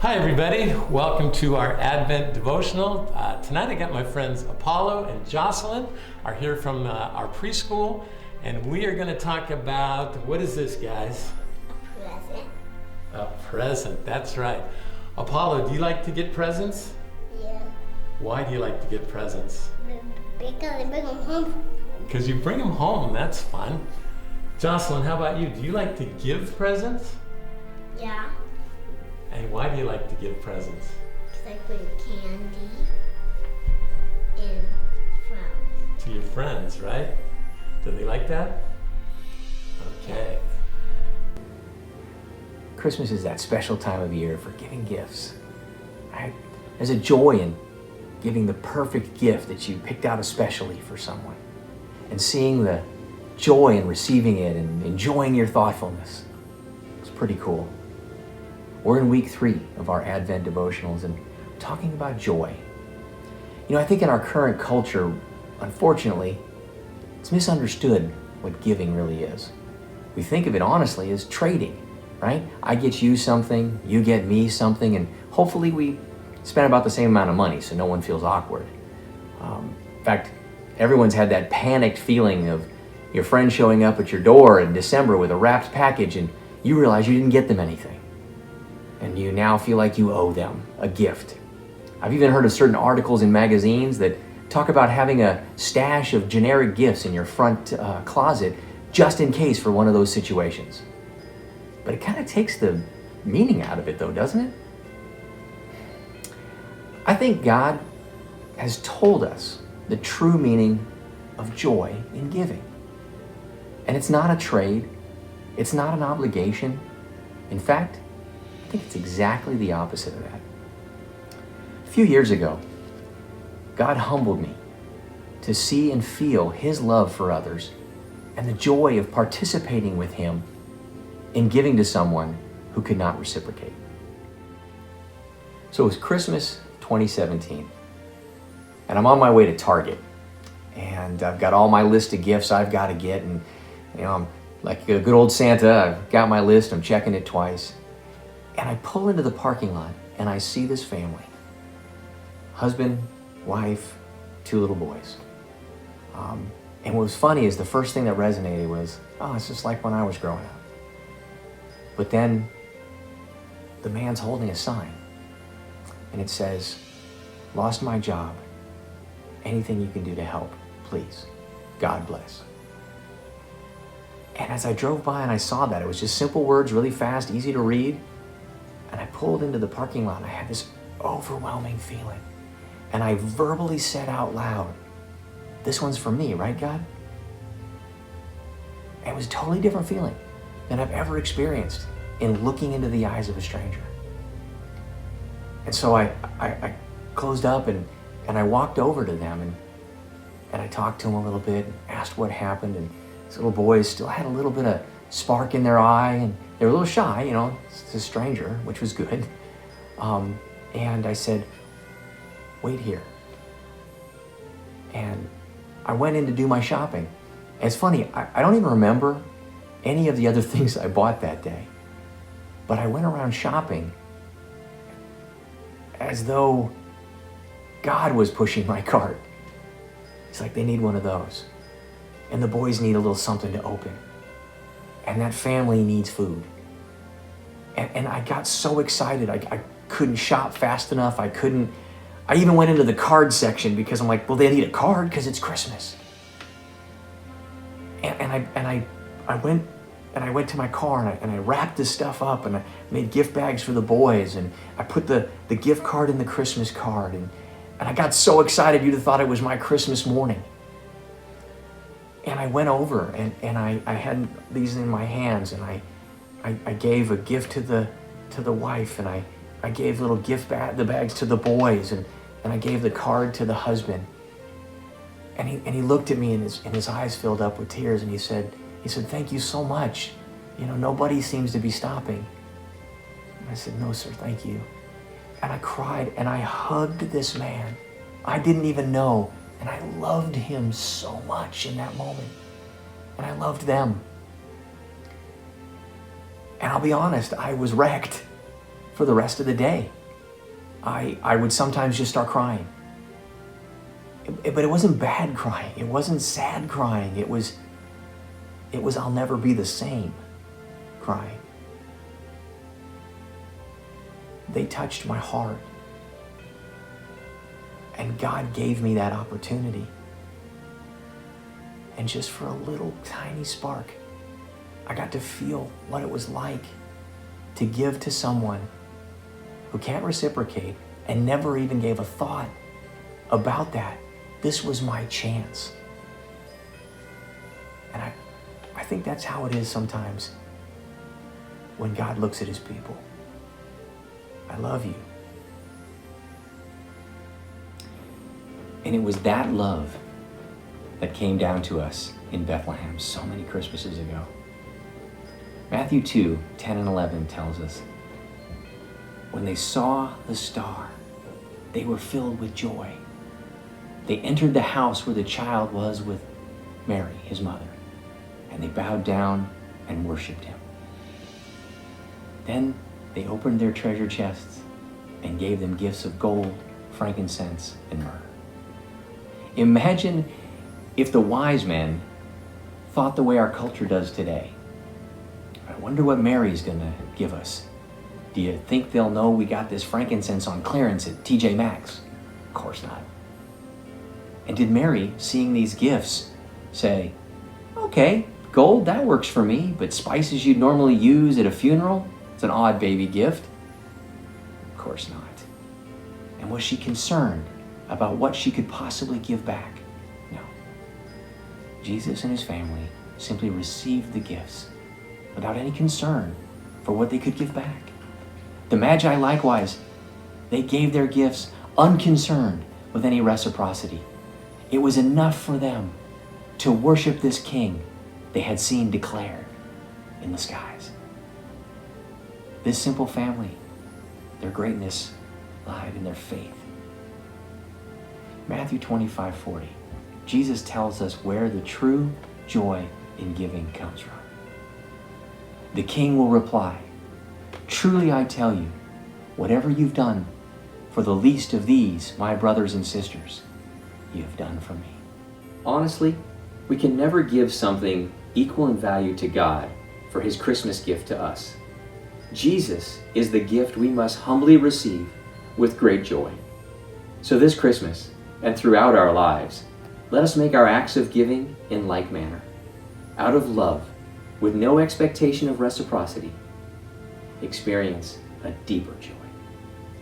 Hi everybody, welcome to our Advent Devotional. Tonight I got my friends Apollo and Jocelyn are here from our preschool, and we are going to talk about, what is this, guys? A present. A present, that's right. Apollo, do you like to get presents? Yeah. Why do you like to get presents? Because I bring them home. Because you bring them home, that's fun. Jocelyn, how about you? Do you like to give presents? Yeah. And why do you like to give presents? Because I bring candy and flowers. To your friends, right? Do they like that? Okay. Christmas is that special time of year for giving gifts. Right? There's a joy in giving the perfect gift that you picked out especially for someone, and seeing the joy in receiving it and enjoying your thoughtfulness. It's pretty cool. We're in week 3 of our Advent devotionals and talking about joy. You know, I think in our current culture, unfortunately, it's misunderstood what giving really is. We think of it honestly as trading, right? I get you something, you get me something, and hopefully we spend about the same amount of money so no one feels awkward. In fact, everyone's had that panicked feeling of your friend showing up at your door in December with a wrapped package and you realize you didn't get them anything. And you now feel like you owe them a gift. I've even heard of certain articles in magazines that talk about having a stash of generic gifts in your front closet just in case for one of those situations. But it kind of takes the meaning out of it though, doesn't it? I think God has told us the true meaning of joy in giving. And it's not a trade. It's not an obligation. In fact, I think it's exactly the opposite of that. A few years ago, God humbled me to see and feel His love for others and the joy of participating with Him in giving to someone who could not reciprocate. So it was Christmas 2017, and I'm on my way to Target, and I've got all my list of gifts I've got to get, and I'm like a good old Santa. I've got my list, I'm checking it twice. And I pull into the parking lot and I see this family. Husband, wife, 2 little boys. And what was funny is the first thing that resonated was, oh, it's just like when I was growing up. But then the man's holding a sign and it says, lost my job. Anything you can do to help, please. God bless. And as I drove by and I saw that, it was just simple words, really fast, easy to read. And I pulled into the parking lot and I had this overwhelming feeling. And I verbally said out loud, this one's for me, right, God? And it was a totally different feeling than I've ever experienced in looking into the eyes of a stranger. And so I closed up and I walked over to them and I talked to them a little bit, asked what happened, and these little boys still had a little bit of spark in their eye, and they were a little shy, it's a stranger, which was good. And I said, wait here. And I went in to do my shopping. And it's funny, I don't even remember any of the other things I bought that day. But I went around shopping as though God was pushing my cart. It's like, they need one of those. And the boys need a little something to open. And that family needs food. And I got so excited. I couldn't shop fast enough. I even went into the card section because I'm like, well, they need a card because it's Christmas. And I went to my car and I wrapped this stuff up and I made gift bags for the boys and I put the gift card in the Christmas card and I got so excited you'd have thought it was my Christmas morning. And I went over and I had these in my hands and I gave a gift to the wife and I gave little the bags to the boys and I gave the card to the husband. And he looked at me and his eyes filled up with tears and he said, thank you so much. Nobody seems to be stopping. And I said, no, sir, thank you. And I cried and I hugged this man. I didn't even know. And I loved him so much in that moment. And I loved them. And I'll be honest, I was wrecked for the rest of the day. I would sometimes just start crying. But it wasn't bad crying. It wasn't sad crying. It was I'll never be the same crying. They touched my heart. And God gave me that opportunity. And just for a little tiny spark, I got to feel what it was like to give to someone who can't reciprocate and never even gave a thought about that. This was my chance. And I think that's how it is sometimes when God looks at his people. I love you. And it was that love that came down to us in Bethlehem so many Christmases ago. Matthew 2:10 and 11 tells us, when they saw the star, they were filled with joy. They entered the house where the child was with Mary, his mother, and they bowed down and worshiped him. Then they opened their treasure chests and gave them gifts of gold, frankincense, and myrrh. Imagine if the wise men thought the way our culture does today. I wonder what Mary's going to give us. Do you think they'll know we got this frankincense on clearance at TJ Maxx? Of course not. And did Mary, seeing these gifts, say, okay, gold, that works for me, but spices you'd normally use at a funeral, it's an odd baby gift? Of course not. And was she concerned about what she could possibly give back? No. Jesus and his family simply received the gifts without any concern for what they could give back. The Magi likewise, they gave their gifts unconcerned with any reciprocity. It was enough for them to worship this king they had seen declared in the skies. This simple family, their greatness lied in their faith. Matthew 25:40, Jesus tells us where the true joy in giving comes from. The king will reply, truly I tell you, whatever you've done for the least of these, my brothers and sisters, you have done for me. Honestly, we can never give something equal in value to God for his Christmas gift to us. Jesus is the gift we must humbly receive with great joy. So this Christmas, and throughout our lives, let us make our acts of giving in like manner, out of love, with no expectation of reciprocity, experience a deeper joy.